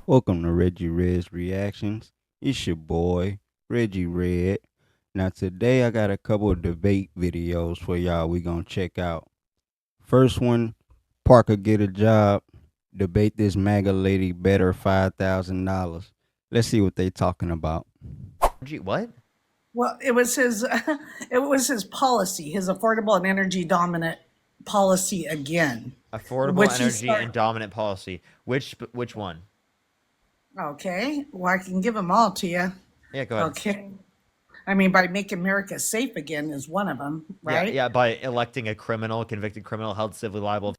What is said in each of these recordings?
Welcome to Reggie Red's Reactions. It's your boy, Reggie Red. Now, today I got a couple of debate videos for y'all we gonna check out. First one, Parker get a job. Debate this MAGA lady better $5,000. Let's see what they talking about. Gee, what? Well, it was his it was his policy, his affordable and energy dominant policy again, Affordable which he energy started. and dominant policy. Which one? Okay, well, I can give them all to you. Yeah, go ahead. Okay, I mean by making America safe again is one of them, Yeah, right? yeah, by electing a criminal, convicted criminal held civilly liable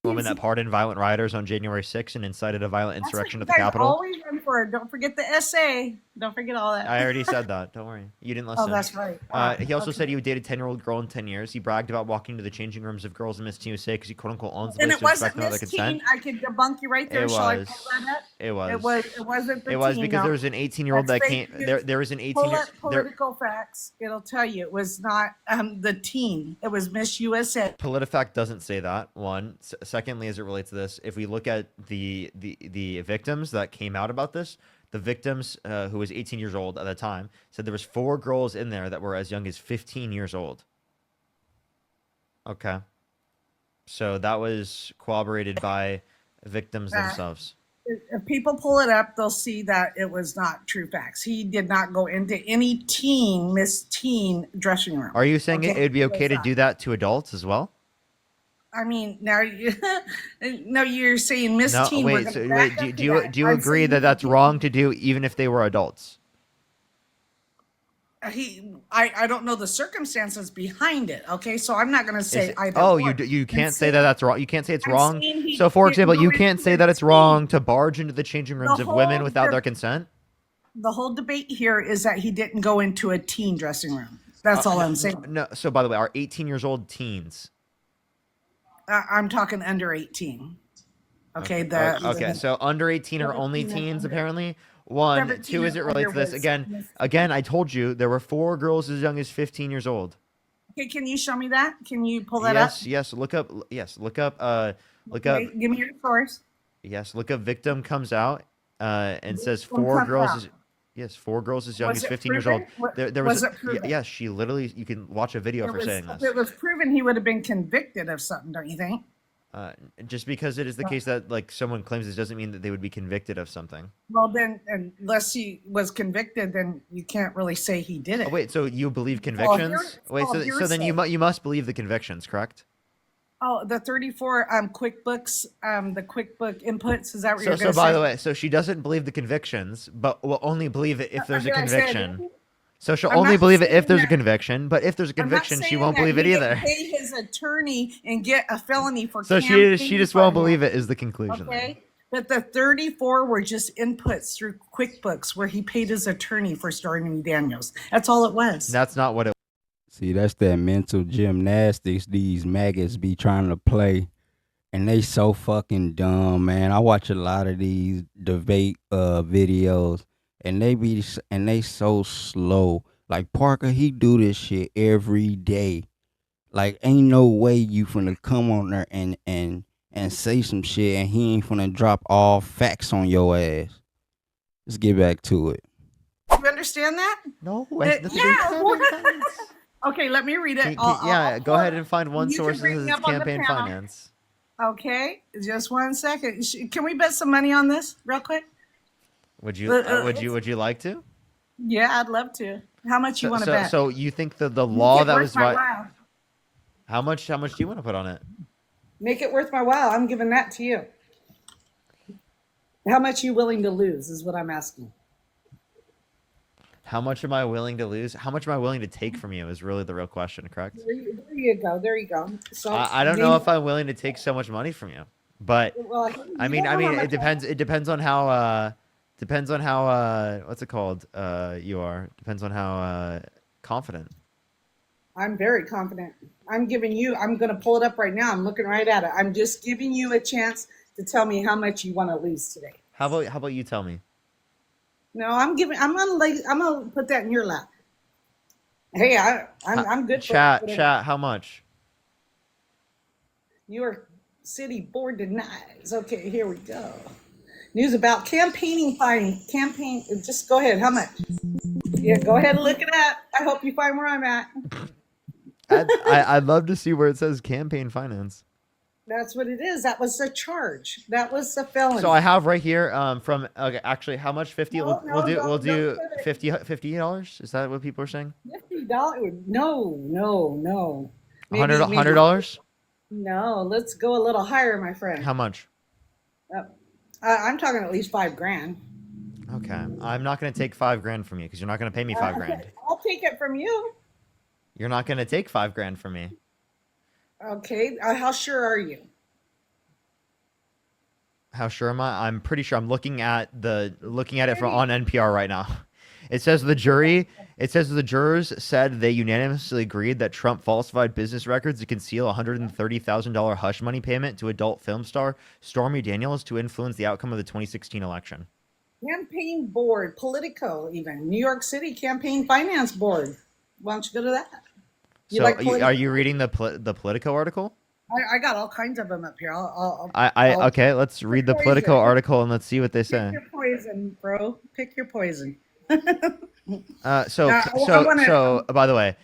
woman that pardoned violent rioters on January 6th and incited a violent That's what insurrection you at the guys Capitol. always run for. Don't forget the essay. Don't forget all that. I already said that. Don't worry. You didn't Oh, listen. that's right. Ah, He also okay. said he would date a 10-year-old girl in 10 years. He bragged about walking into the changing rooms of girls in Miss USA because he quote unquote owns the And place it to inspect wasn't them without their Miss consent. Teen. I could debunk you right It there. Shall I pull was. that up? It It was. was. It wasn't the It was teen. because No, there was an 18-year-old that's that fake came. There, news. there was an Pull 18-year. up There, political facts. It'll tell you it was not the teen. It was Miss USA. PolitiFact doesn't say that. One. Secondly, as it relates to this, if we look at the victims that came out about this, the victims who was 18 years old at the time said there was four girls in there that were as young as 15 years old. Okay, so that was corroborated by victims Uh, themselves. if people pull it up, they'll see that it was not true facts. He did not go into any teen, Miss Teen dressing room. Are you saying it Okay, would be it okay was to not. do that to adults as well? I mean, now you, no, you're saying Miss No, Teen. We're wait. going to So wait. back Do, up do to you that. do you I'm agree that saying that's wrong to do even if they were adults? I don't know the circumstances behind it. Okay, so I'm not going to Is say it, either oh, or. you I'm can't say that saying that's wrong. You can't say it's I'm wrong. saying So, he for didn't example, go you can't into say a that it's wrong teen. to barge into the changing The rooms of women whole without their consent. the whole debate here is that he didn't go into a teen dressing room. That's all No, I'm no, saying. no. So, by the way, our 18 years old teens. I'm talking under 18. Okay, Okay. Okay. the So under 18 are only 17 and teens under. apparently. One, 17 two, as and it under relates to this. was Again, Miss again, Teen. I told you there were four girls as young as 15 years old. Okay, can you show me that? Can you pull that up? Yes, yes. Look up. Yes, look up. Look up. Okay, give me your source. Yes, look up. Victim comes out, and says One four comes girls. out. Yes, four girls as young Was as it 15 years old. proven? What, There was. was it proven? Yes, she literally. You can watch a video for saying If this. it was proven, he would have been convicted of something, don't you think? Uh, just because it is the case that like someone claims this doesn't mean that they would be convicted of something. Well, then, unless he was convicted, then you can't really say he did Oh it. wait, so you believe It's convictions? Wait, called so then hearsay. you must believe the convictions, correct? Oh, the 34 QuickBooks, the QuickBook inputs. Is that what So you're going to by say? the way, so she doesn't believe the convictions, but will only believe it if there's a Did I say conviction. it? So she'll I'm only not believe it if saying there's a that. conviction, but if there's a I'm not conviction, she saying won't that believe he it didn't either. pay his attorney and get a felony for So she campaign just won't finance. believe it is the conclusion then. Okay. But the 34 were just inputs through QuickBooks where he paid his attorney for Stormy Daniels. That's all it was. That's not what it. See, that's that mental gymnastics these maggots be trying to play. And they so fucking dumb, man. I watch a lot of these debate videos, and they so slow. Like Parker, he do this shit every day. Like ain't no way you finna come on there and say some shit, and he ain't finna drop all facts on your ass. Let's get back to it. You understand that? No, that's through Yeah. campaign finance. Okay, let me read it. Yeah, I'll go pull it ahead up. and find one You can source that bring says me it's up on the campaign panel. finance. Okay, just one second. Can we bet some money on this real quick? Would you like to? Yeah, I'd love to. How much you want to bet? So you think the Make law it that worth was my right? while. How much do you want to put on it? Make it worth my while. I'm giving that to you. How much are you willing to lose is what I'm asking. How much am I willing to lose? How much am I willing to take from you is really the real question, correct? There you go. There you go. So I don't know name. if I'm willing to take so much money from you, but Well, I you mean, don't know how it much. depends. It depends on how what's it called? You are depends on how confident. I'm very confident. I'm giving you. I'm going to pull it up right now. I'm looking right at it. I'm just giving you a chance to tell me how much you want to lose today. How about you tell me? No, I'm giving. I'm gonna put that in your lap. Hey, I'm good for whatever. Chat, how much? Your city board denies. Okay, here we go. News about campaigning fine. Campaign. Just go ahead. How much? Yeah, go ahead and look it up. I hope you find where I'm at. I'd love to see where it says campaign finance. That's what it is. That was the charge. That was the felony. So I have right here from okay, actually how much? 50. No, We'll don't do put it. $50. Is that what people are saying? $50? No. $100? No, let's go a little higher, my friend. How much? I'm talking at least $5,000. Okay, I'm not gonna take $5,000 from you because you're not gonna pay me $5,000. I'll take it from you. You're not gonna take $5,000 from me. Okay. How sure are you? How sure am I? I'm pretty sure. I'm looking at it from on NPR right now. It says the jurors said they unanimously agreed that Trump falsified business records to conceal a $130,000 hush money payment to adult film star Stormy Daniels to influence the outcome of the 2016 election. Campaign board, Politico, even New York City Campaign Finance Board. Why don't you go to that? So, are you reading the Politico article? I got all kinds of them up here. Okay, let's read the Politico article and let's see what they say. Pick your poison, bro. Pick your poison. By the way,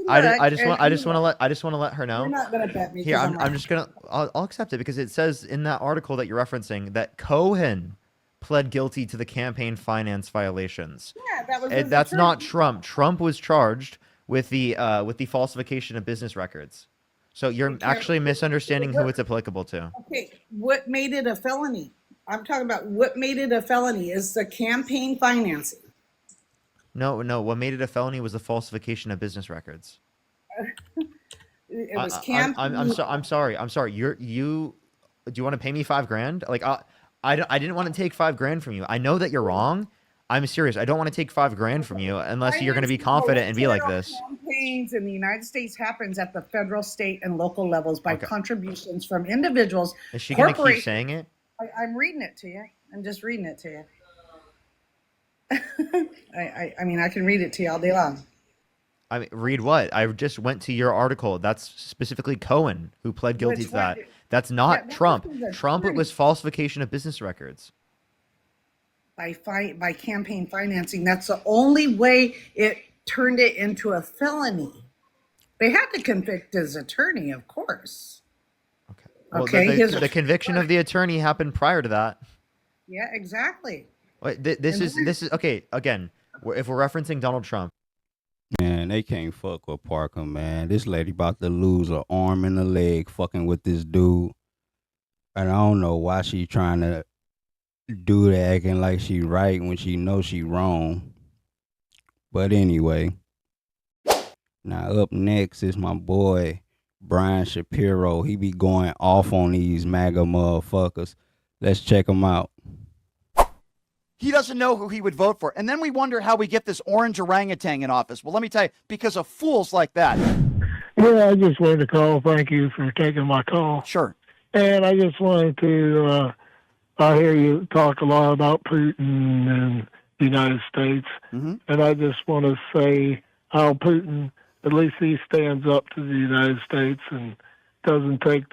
I just want to let her know. You're not gonna bet me. Here, I'll accept it because it says in that article that you're referencing that Cohen pled guilty to the campaign finance violations. Yeah, that was. That's not Trump. Trump was charged with the falsification of business records. So you're actually misunderstanding who it's applicable to. Okay, what made it a felony? I'm talking about what made it a felony is the campaign financing. No. What made it a felony was the falsification of business records. It was campaign. I'm sorry. Do you want to pay me $5,000? Like I didn't want to take $5,000 from you. I know that you're wrong. I'm serious. I don't want to take $5,000 from you unless you're going to be confident and be like this. Campaigns in the United States happens at the federal, state, and local levels by contributions from individuals. Is she going to keep saying it? I'm reading it to you. I'm just reading it to you. I mean, I can read it to you all day long. I mean, read what? I just went to your article. That's specifically Cohen who pled guilty to that. That's not Trump. Trump, it was falsification of business records. By campaign financing. That's the only way it turned it into a felony. They had to convict his attorney, of course. Okay. Well, the conviction of the attorney happened prior to that. Yeah, exactly. Wait, this is okay. Again, if we're referencing Donald Trump. Man, they can't fuck with Parker, man. This lady about to lose her arm and a leg fucking with this dude. And I don't know why she trying to do that, acting like she right when she knows she wrong. But anyway, now up next is my boy Brian Shapiro. He be going off on these MAGA motherfuckers. Let's check him out. He doesn't know who he would vote for. And then we wonder how we get this orange orangutan in office. Well, let me tell you, because of fools like that. Yeah, I just wanted to call. Thank you for taking my call. Sure. And I just wanted to, I hear you talk a lot about Putin and the United States. Mm-hmm. And I just want to say how Putin, at least he stands up to the United States and doesn't take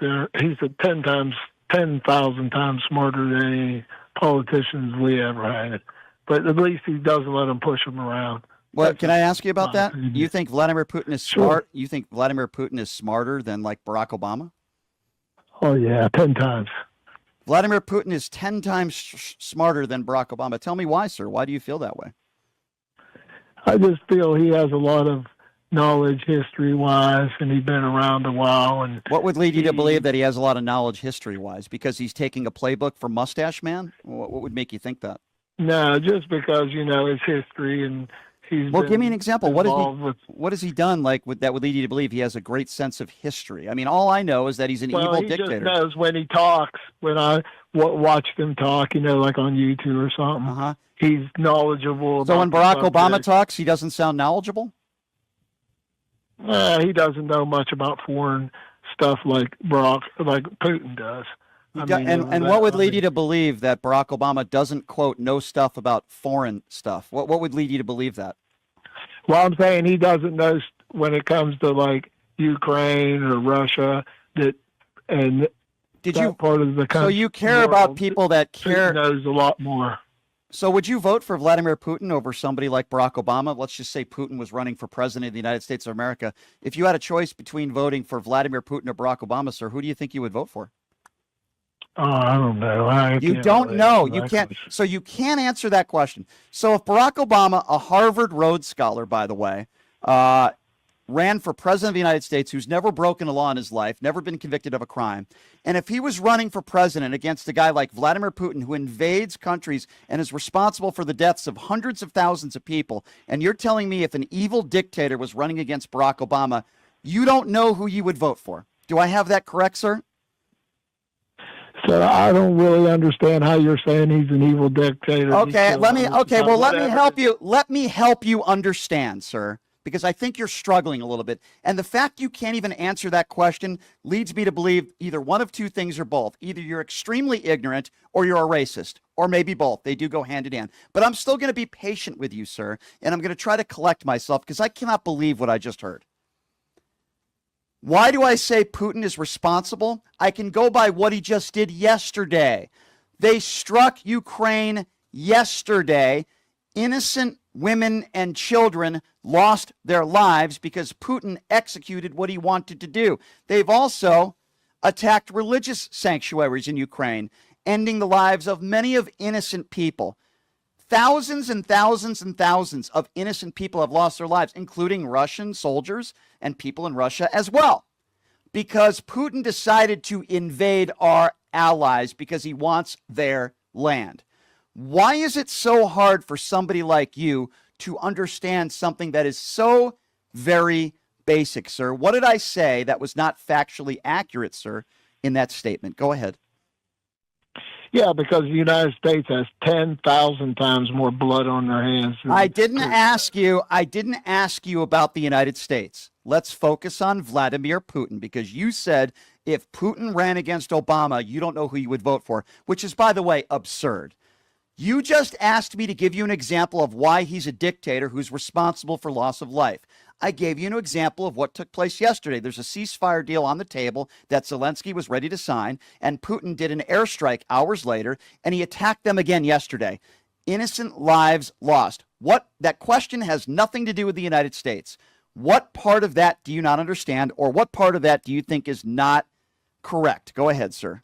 he's 10,000 times smarter than any politicians we ever had. But at least he doesn't let them push him around. Well, can I ask you about that? opinion. You think Vladimir Putin is smart? You think Vladimir Putin is smarter than like Barack Obama? Oh, yeah, 10 times. Vladimir Putin is 10 times smarter than Barack Obama. Tell me why, sir. Why do you feel that way? I just feel he has a lot of knowledge history-wise, and he's been around a while. And what would lead you to believe that he has a lot of knowledge history-wise? Because he's taking a playbook from Mustache Man? What would make you think that? No, just because, it's history and he's Well, give me an example. What has he done that would lead you to believe he has a great sense of history? I mean, all I know is that he's an evil dictator. He just knows when he talks, when I watched him talk, like on YouTube or something. Uh-huh. He's knowledgeable. So when Barack Obama talks, he doesn't sound knowledgeable? He doesn't know much about foreign stuff like Putin does. And what would lead you to believe that Barack Obama doesn't, quote, know stuff about foreign stuff? What would lead you to believe that? Well, I'm saying he doesn't know when it comes to like Ukraine or Russia and Did that you? part of the country. So you care about people that Putin care. knows a lot more. So would you vote for Vladimir Putin over somebody like Barack Obama? Let's just say Putin was running for president of the United States of America. If you had a choice between voting for Vladimir Putin or Barack Obama, sir, who do you think you would vote for? Oh, I don't know. You don't know. You can't. So you can't answer that question. So if Barack Obama, a Harvard Rhodes Scholar, by the way, ran for president of the United States, who's never broken a law in his life, never been convicted of a crime, and if he was running for president against a guy like Vladimir Putin, who invades countries and is responsible for the deaths of hundreds of thousands of people, and you're telling me if an evil dictator was running against Barack Obama, you don't know who you would vote for. Do I have that correct, sir? So I don't really understand how you're saying he's an evil dictator. Okay, let me help you. you. Let me help you understand, sir, because I think you're struggling a little bit. And the fact you can't even answer that question leads me to believe either one of two things or both. Either you're extremely ignorant or you're a racist, or maybe both. They do go hand in hand. But I'm still going to be patient with you, sir, and I'm going to try to collect myself because I cannot believe what I just heard. Why do I say Putin is responsible? I can go by what he just did yesterday. They struck Ukraine yesterday. Innocent women and children lost their lives because Putin executed what he wanted to do. They've also attacked religious sanctuaries in Ukraine, ending the lives of many of innocent people. Thousands and thousands and thousands of innocent people have lost their lives, including Russian soldiers and people in Russia as well, because Putin decided to invade our allies because he wants their land. Why is it so hard for somebody like you to understand something that is so very basic, sir? What did I say that was not factually accurate, sir, in that statement? Go ahead. Yeah, because the United States has 10,000 times more blood on their hands. I didn't ask you about the United States. Let's focus on Vladimir Putin, because you said if Putin ran against Obama, you don't know who you would vote for, which is, by the way, absurd. You just asked me to give you an example of why he's a dictator who's responsible for loss of life. I gave you an example of what took place yesterday. There's a ceasefire deal on the table that Zelensky was ready to sign, and Putin did an airstrike hours later, and he attacked them again yesterday. Innocent lives lost. That question has nothing to do with the United States. What part of that do you not understand, or what part of that do you think is not correct? Go ahead, sir.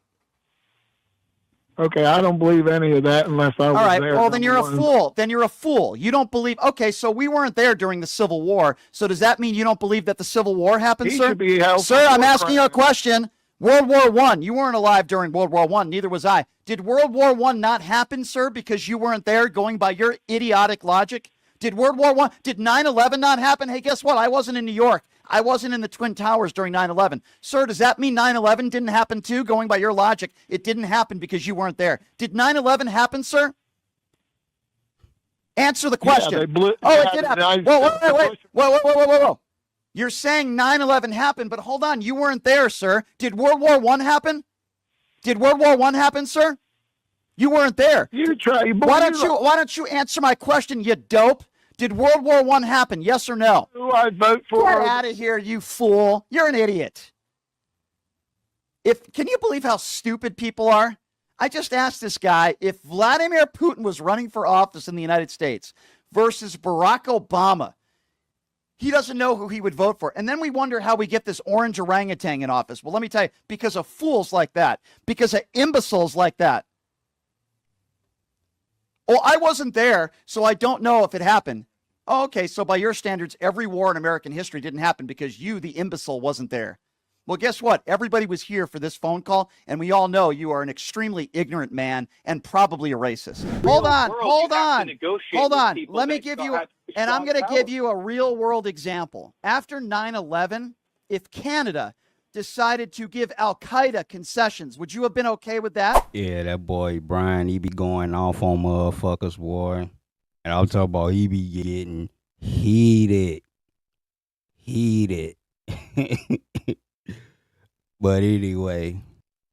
Okay, I don't believe any of that unless I was there. All right, well, then you're a fool. Then you're a fool. You don't believe. Okay, so we weren't there during the Civil War. So does that mean you don't believe that the Civil War happened, He sir? should be held Sir, for I'm war asking you a crimes. question. World War I. You weren't alive during World War I. Neither was I. Did World War I not happen, sir, because you weren't there going by your idiotic logic? Did World War I, did 9/11 not happen? Hey, guess what? I wasn't in New York. I wasn't in the Twin Towers during 9/11. Sir, does that mean 9/11 didn't happen too? Going by your logic, it didn't happen because you weren't there. Did 9/11 happen, sir? Answer the question. they blew- Oh, yeah, it did the happen. United Whoa, States- whoa. You're saying 9/11 happened, but hold on. You weren't there, sir. Did World War I happen? Did World War I happen, sir? You weren't there. You try. Why don't you answer my question, you dope? Did World War I happen? Yes or no? Who I vote for? Get out of here, you fool. You're an idiot. Can you believe how stupid people are? I just asked this guy if Vladimir Putin was running for office in the United States versus Barack Obama, he doesn't know who he would vote for. And then we wonder how we get this orange orangutan in office. Well, let me tell you, because of fools like that, because of imbeciles like that. Oh, I wasn't there, so I don't know if it happened. Oh, okay, so by your standards, every war in American history didn't happen because you, the imbecile, wasn't there. Well, guess what? Everybody was here for this phone call, and we all know you are an extremely ignorant man and probably a racist. Hold on. Let me give you, and I'm going to give you a real world example. After 9/11, if Canada decided to give Al-Qaeda concessions, would you have been okay with that? Yeah, that boy Brian, he be going off on motherfuckers, boy. And I'm talking about he be getting heated. But anyway,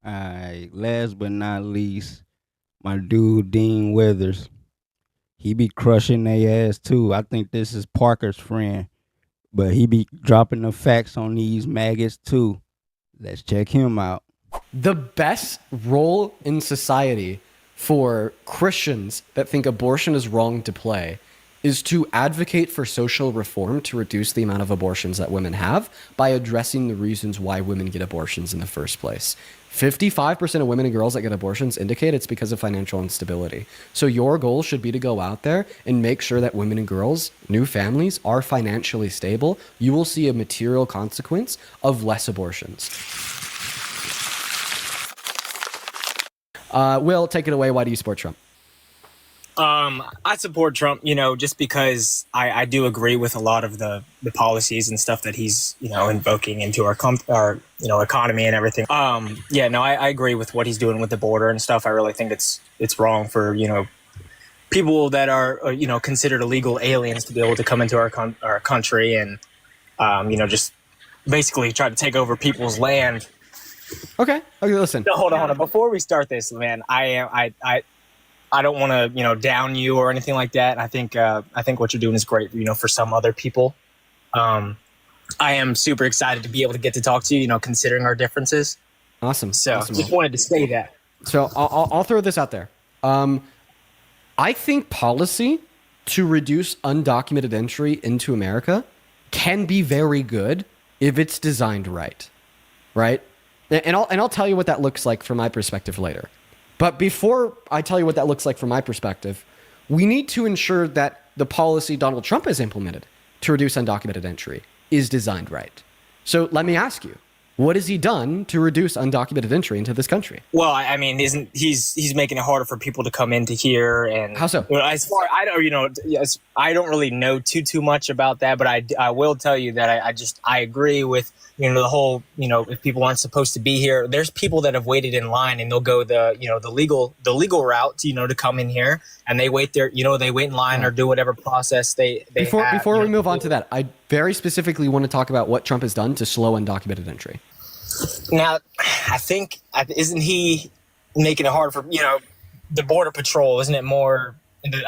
last but not least, my dude Dean Withers, he be crushing their ass too. I think this is Parker's friend, but he be dropping the facts on these maggots too. Let's check him out. The best role in society for Christians that think abortion is wrong to play is to advocate for social reform to reduce the amount of abortions that women have by addressing the reasons why women get abortions in the first place. 55% of women and girls that get abortions indicate it's because of financial instability. So your goal should be to go out there and make sure that women and girls, new families, are financially stable. You will see a material consequence of less abortions. Will, take it away. Why do you support Trump? I support Trump, just because I do agree with a lot of the policies and stuff that he's, invoking into our economy and everything. I agree with what he's doing with the border and stuff. I really think it's wrong for, people that are, considered illegal aliens to be able to come into our country and, just basically try to take over people's land. Okay, listen. No, hold on. Before we start this, man, I don't want to, down you or anything like that. I think what you're doing is great, for some other people. I am super excited to be able to get to talk to you, considering our differences. Awesome. So awesome. Just wanted to say that. So I'll throw this out there. I think policy to reduce undocumented entry into America can be very good if it's designed right. And I'll tell you what that looks like from my perspective later. But before I tell you what that looks like from my perspective, we need to ensure that the policy Donald Trump has implemented to reduce undocumented entry is designed right. So let me ask you, what has he done to reduce undocumented entry into this country? Well, I mean, he's making it harder for people to come into here, and how so? As far I don't really know too much about that, but I will tell you that I agree with the whole if people aren't supposed to be here, there's people that have waited in line and they'll go the legal route to come in here, and they wait there they wait in line or do whatever process they before we move on to that, I very specifically want to talk about what Trump has done to slow undocumented entry. Now, I think, isn't he making it hard for, the Border Patrol? Isn't it more?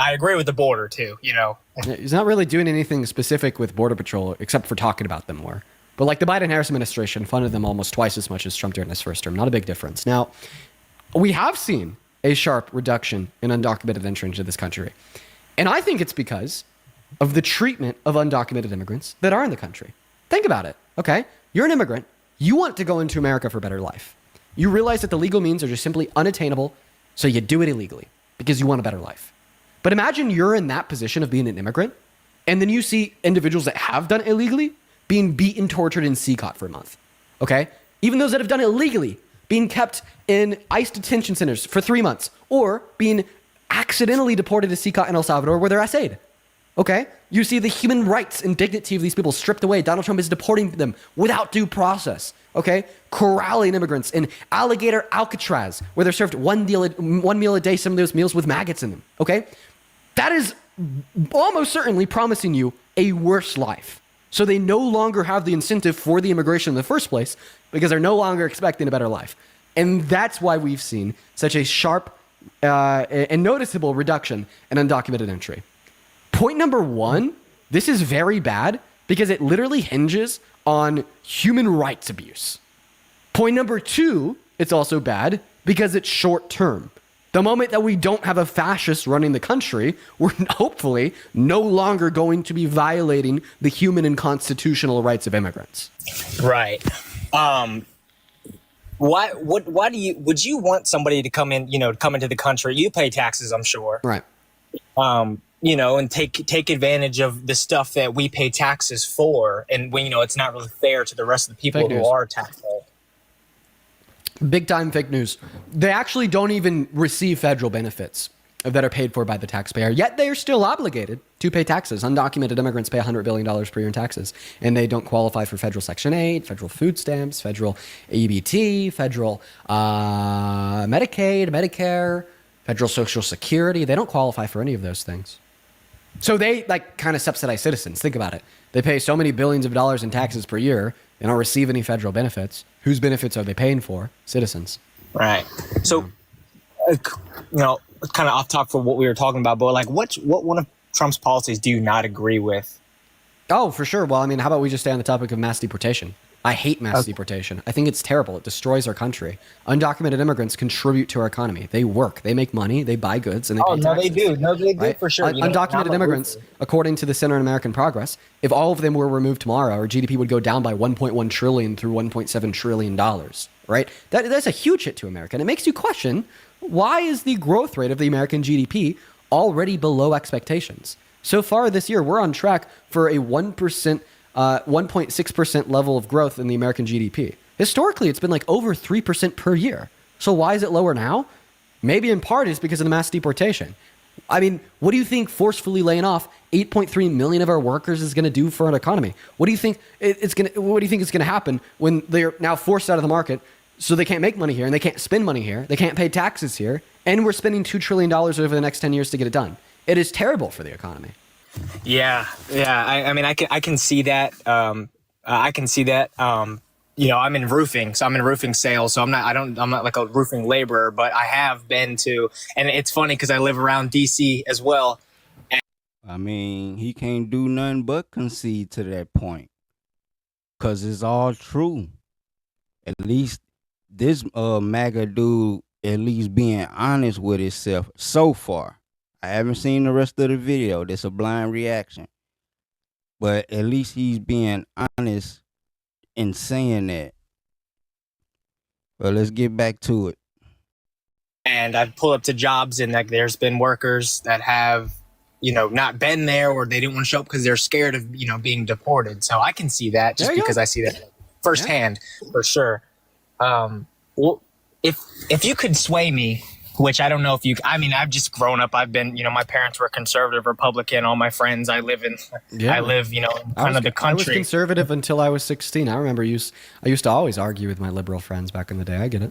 I agree with the border, too, He's not really doing anything specific with Border Patrol except for talking about them more. But like the Biden-Harris administration funded them almost twice as much as Trump during his first term. Not a big difference. Now, we have seen a sharp reduction in undocumented entry into this country. And I think it's because of the treatment of undocumented immigrants that are in the country. Think about it, okay? You're an immigrant. You want to go into America for a better life. You realize that the legal means are just simply unattainable, so you do it illegally because you want a better life. But imagine you're in that position of being an immigrant, and then you see individuals that have done it illegally being beaten, tortured, and sea-caught for a month, okay? Even those that have done it illegally being kept in ICE detention centers for 3 months or being accidentally deported to sea-caught in El Salvador where they're assayed. Okay? You see the human rights and dignity of these people stripped away. Donald Trump is deporting them without due process. Okay? Corralling immigrants in Alligator Alcatraz, where they're served one meal a day, some of those meals with maggots in them. Okay? That is almost certainly promising you a worse life. So they no longer have the incentive for the immigration in the first place because they're no longer expecting a better life. And that's why we've seen such a sharp and noticeable reduction in undocumented entry. Point number one, this is very bad because it literally hinges on human rights abuse. Point number two, it's also bad because it's short term. The moment that we don't have a fascist running the country, we're hopefully no longer going to be violating the human and constitutional rights of immigrants. Right. Why would you want somebody to come into the country? You pay taxes, I'm sure. Right. And take advantage of the stuff that we pay taxes for, and when it's not really fair to the rest of the people who are taxable. Big time fake news. They actually don't even receive federal benefits that are paid for by the taxpayer, yet they are still obligated to pay taxes. Undocumented immigrants pay $100 billion per year in taxes, and they don't qualify for federal Section 8, federal food stamps, federal EBT, federal Medicaid, Medicare, federal Social Security. They don't qualify for any of those things. So they kind of subsidize citizens. Think about it. They pay so many billions of dollars in taxes per year. They don't receive any federal benefits. Whose benefits are they paying for? Citizens. Right. So, kind of off topic for what we were talking about, but what one of Trump's policies do you not agree with? Oh, for sure. Well, I mean, how about we just stay on the topic of mass deportation? I hate mass deportation. I think it's terrible. It destroys our country. Undocumented immigrants contribute to our economy. They work, they make money, they buy goods, and they Oh pay no, taxes. they do. No, they do Right? for sure. You know, Undocumented I'm a immigrants, roofer. according to the Center on American Progress, if all of them were removed tomorrow, our GDP would go down by 1.1 trillion through 1.7 trillion dollars. Right? That's a huge hit to America, and it makes you question, why is the growth rate of the American GDP already below expectations? So far this year, we're on track for a 1%, 1.6% level of growth in the American GDP. Historically, it's been like over 3% per year. So why is it lower now? Maybe in part is because of the mass deportation. I mean, what do you think forcefully laying off 8.3 million of our workers is going to do for an economy? What do you think it's going to? What do you think is going to happen when they're now forced out of the market, so they can't make money here and they can't spend money here, they can't pay taxes here, and we're spending $2 trillion over the next 10 years to get it done? It is terrible for the economy. Yeah, yeah. I mean, I can see that. I can see that. You know, I'm in roofing, so I'm in roofing sales. So I'm not like a roofing laborer, but I have been to, and it's funny because I live around DC as well. I mean, he can't do nothing but concede to that point, cause it's all true. At least this MAGA dude, at least being honest with himself so far. I haven't seen the rest of the video. That's a blind reaction, but at least he's being honest in saying that. Well, let's get back to it. And I've pulled up to jobs, and like there's been workers that have, you know, not been there, or they didn't want to show up because they're scared of, you know, being deported. So I can see that just There you because go. I see that firsthand for sure. Well, if you could sway me, which I don't know if you, I mean, I've just grown up. I've been, you know, my parents were conservative Republican. All my friends, I live, you know, in kind of the I was country. conservative until I was 16. I remember I used to always argue with my liberal friends back in the day. I get it.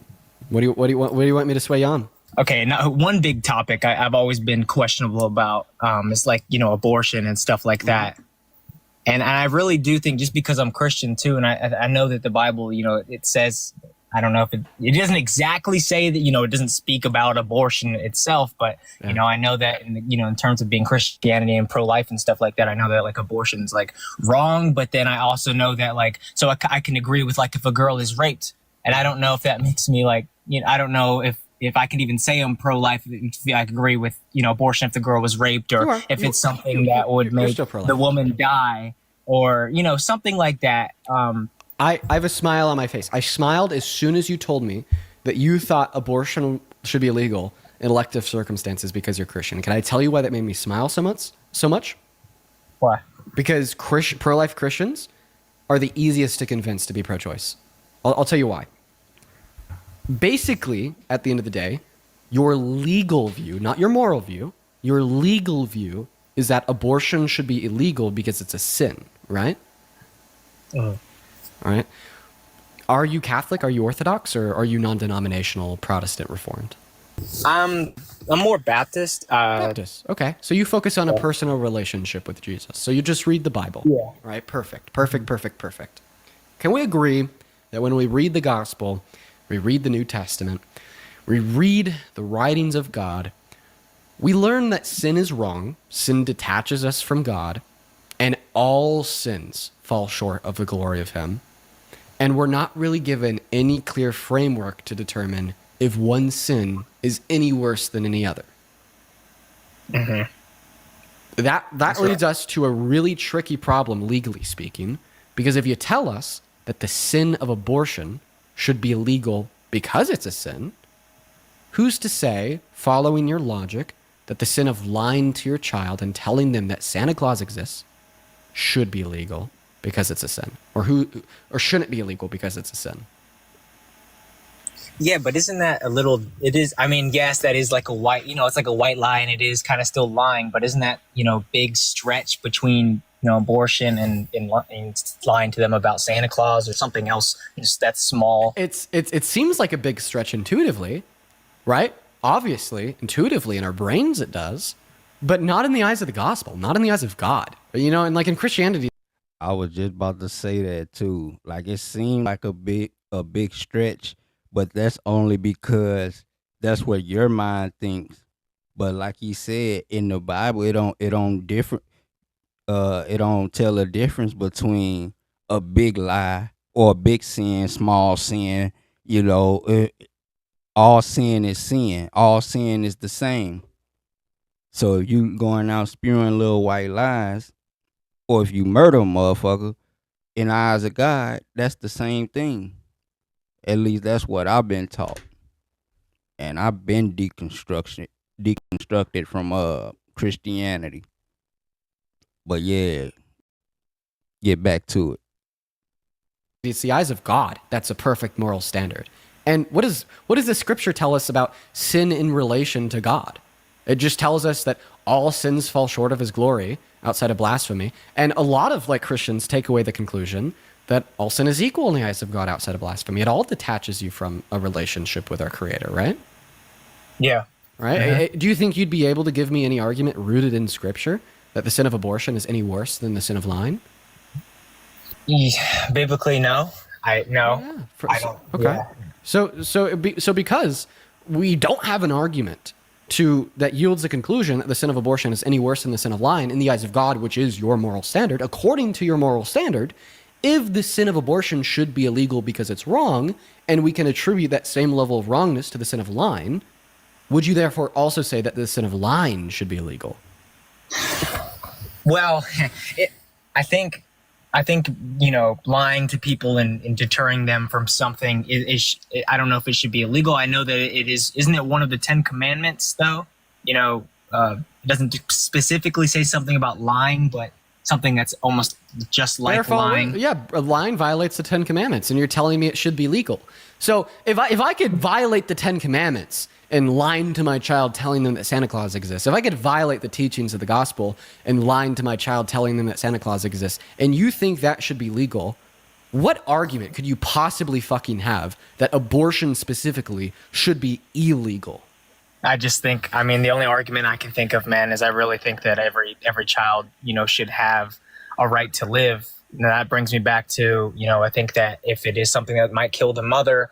What do you want me to sway you on? Okay, now one big topic I've always been questionable about is like, you know, abortion and stuff like that. And I really do think, just because I'm Christian too, and I know that the Bible, you know, it says, I don't know if it doesn't exactly say that, you know, it doesn't speak about abortion itself, but you know, I know that in terms of being Christianity and pro-life and stuff like that, I know that like abortion's like wrong, but then I also know that like, so I can agree with like if a girl is raped, and I don't know if that makes me like, you know, I don't know if I could even say I'm pro-life, if I agree with, you know, abortion if the girl was raped, or if it's something that would make the woman die, or, you know, something like that. I have a smile on my face. I smiled as soon as you told me that you thought abortion should be illegal in elective circumstances because you're Christian. Can I tell you why that made me smile so much? Why? Because pro-life Christians are the easiest to convince to be pro-choice. I'll tell you why. Basically, at the end of the day, your legal view, not your moral view, your legal view is that abortion should be illegal because it's a sin, right? All right. Are you Catholic? Are you Orthodox? Or are you non-denominational Protestant Reformed? I'm more Baptist. Baptist. Okay. So you focus on a personal relationship with Jesus. So you just read the Bible. Yeah. Right? Perfect. Can we agree that when we read the gospel, we read the New Testament, we read the writings of God, we learn that sin is wrong, sin detaches us from God, and all sins fall short of the glory of Him. And we're not really given any clear framework to determine if one sin is any worse than any other. Mm-hmm. That leads us to a really tricky problem, legally speaking, because if you tell us that the sin of abortion should be illegal because it's a sin, who's to say, following your logic, that the sin of lying to your child and telling them that Santa Claus exists should be illegal because it's a sin, or shouldn't be illegal because it's a sin? Yeah, but isn't that a little? It is. I mean, yes, that is like a white. You know, it's like a white lie, and it is kind of still lying. But isn't that, you know, big stretch between, you know, abortion and lying to them about Santa Claus or something else? Just that small. It seems like a big stretch intuitively, right? Obviously, intuitively in our brains it does, but not in the eyes of the gospel, not in the eyes of God. You know, and like in Christianity. I was just about to say that too. Like it seemed like a big stretch, but that's only because that's what your mind thinks. But like he said, in the Bible, it don't tell a difference between a big lie or big sin, small sin. You know, all sin is sin. All sin is the same. So if you going out spewing little white lies, or if you murder a motherfucker, in the eyes of God, that's the same thing. At least that's what I've been taught, and I've been deconstructed from Christianity. But yeah, get back to it. It's the eyes of God that's a perfect moral standard. And what does the scripture tell us about sin in relation to God? It just tells us that all sins fall short of his glory outside of blasphemy. And a lot of like Christians take away the conclusion that all sin is equal in the eyes of God outside of blasphemy. It all detaches you from a relationship with our creator, right? Yeah. Right? Do you think you'd be able to give me any argument rooted in scripture that the sin of abortion is any worse than the sin of lying? Biblically, no. I no. Yeah. I don't. Okay. Yeah. So because we don't have an argument that yields the conclusion that the sin of abortion is any worse than the sin of lying in the eyes of God, which is your moral standard, according to your moral standard, if the sin of abortion should be illegal because it's wrong, and we can attribute that same level of wrongness to the sin of lying, would you therefore also say that the sin of lying should be illegal? Well, I think lying to people and deterring them from something is I don't know if it should be illegal. I know that it is. Isn't it one of the 10 Commandments though? It doesn't specifically say something about lying, but something that's almost just like lying. Yeah, lying violates the 10 Commandments, and you're telling me it should be legal. So if I could violate the 10 Commandments and lying to my child telling them that Santa Claus exists, if I could violate the teachings of the gospel and lying to my child telling them that Santa Claus exists, and you think that should be legal, what argument could you possibly fucking have that abortion specifically should be illegal? I just think, the only argument I can think of, man, is I really think that every child, should have a right to live. And that brings me back to, I think that if it is something that might kill the mother,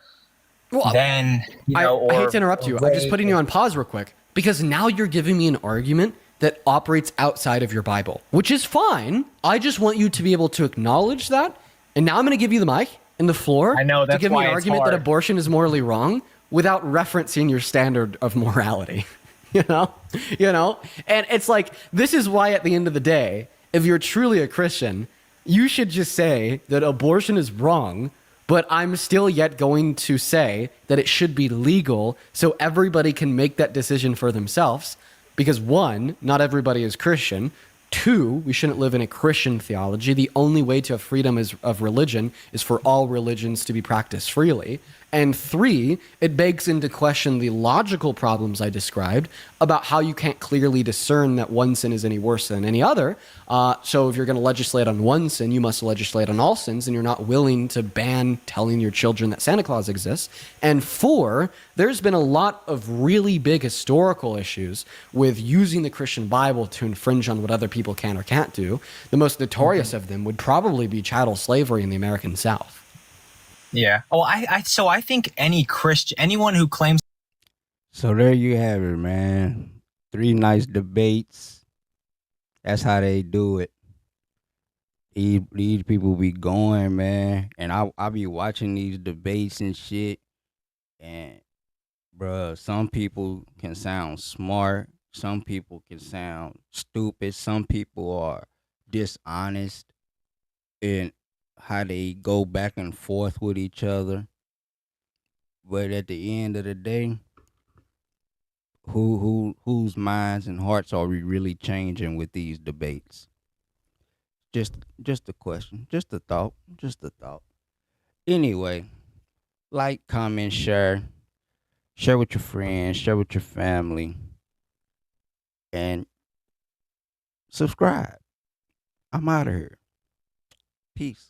then, I hate to interrupt you. I'm just putting you on pause real quick because now you're giving me an argument that operates outside of your Bible, which is fine. I just want you to be able to acknowledge that. And now I'm going to give you the mic and the floor to give me an argument that abortion is morally wrong without referencing your standard of morality. you know? And it's like, this is why at the end of the day, if you're truly a Christian, you should just say that abortion is wrong, but I'm still yet going to say that it should be legal so everybody can make that decision for themselves. Because one, not everybody is Christian. Two, we shouldn't live in a Christian theology. The only way to have freedom of religion is for all religions to be practiced freely. And three, it begs into question the logical problems I described about how you can't clearly discern that one sin is any worse than any other. So if you're going to legislate on one sin, you must legislate on all sins, and you're not willing to ban telling your children that Santa Claus exists. And four, there's been a lot of really big historical issues with using the Christian Bible to infringe on what other people can or can't do. The most notorious of them would probably be chattel slavery in the American South. Yeah. Oh, so I think any Christian, anyone who claims. So there you have it, man. 3 nice debates. That's how they do it. These people be going, man. And I be watching these debates and shit. And, bruh, some people can sound smart. Some people can sound stupid. Some people are dishonest. And how they go back and forth with each other. But at the end of the day, whose minds and hearts are we really changing with these debates? Just a question, just a thought. Anyway, like, comment, share with your friends, share with your family, and subscribe. I'm out of here. Peace.